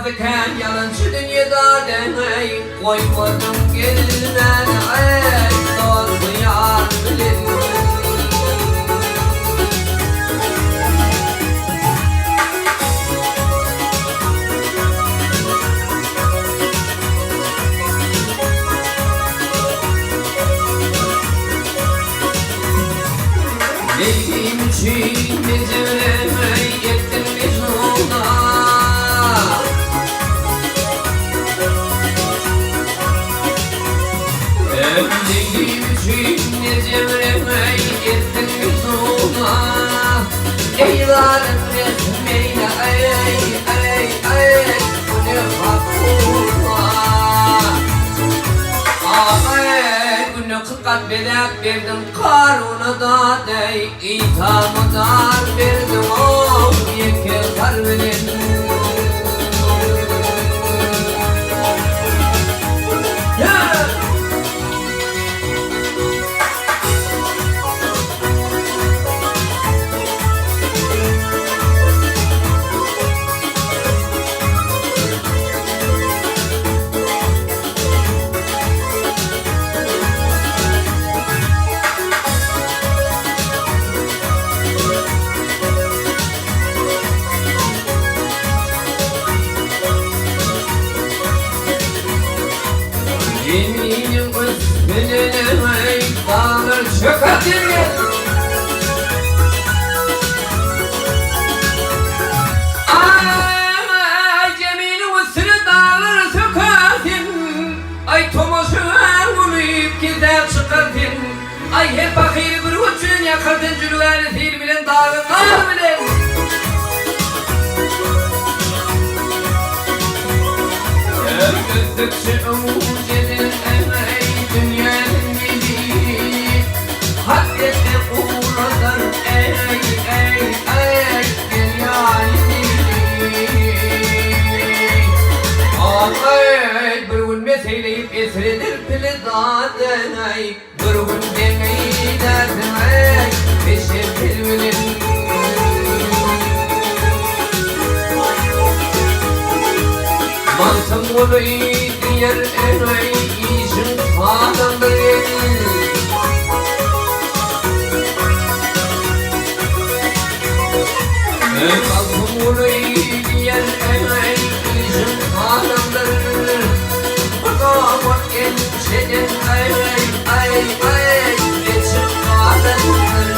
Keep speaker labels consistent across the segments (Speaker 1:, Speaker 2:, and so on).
Speaker 1: iken yalancı dünyada deney koymadım gelinden ey dostu yar bilin. Neyim için geceme yettim bir ona. Neyim için geceme yettim bir ona. Ey zalim resmeyne ey ey ey bu ne hakuna. Ağay günü kırkat bedep verdim karuna da dey İthamı dar verdim o yeke kalbinin. Yeminim üstüne dağlar çökertir. Ay yeminim üstüne dağlar çökertir. Ay tomoşun unuyup gider çıkartır. Ay hep bakıyı bir uçun yakardın cülüğünü fil bilen dağın ağır bilen. Öldükçe ucedir emeği dünyanın gibi. Haddete uğradan ey ey ey dünyanın gibi. Ağay bir gün meseleyip esredir pili dağdan ay. Bir gün demeyi derdim ay peşe filminin. Mantım onu diğer emeği işin sağdan bilir. Mantım onu diğer emeği işin sağdan bilir. Bakamak gençlerin ay ay ay geçip sağdan bilir.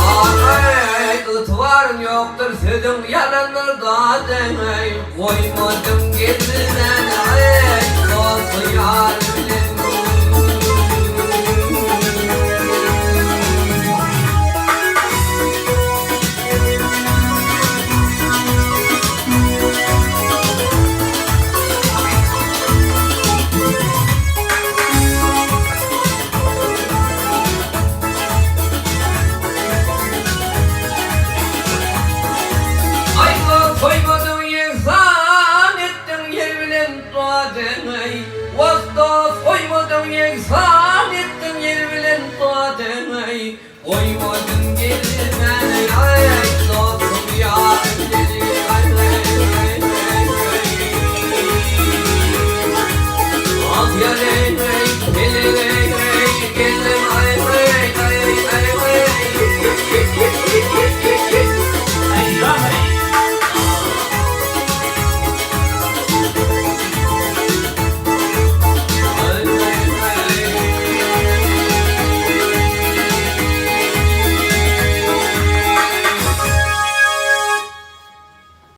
Speaker 1: Ağay ıtvarın yoktur sözün yalanır da demey. Koymadım getiren ey dostu yar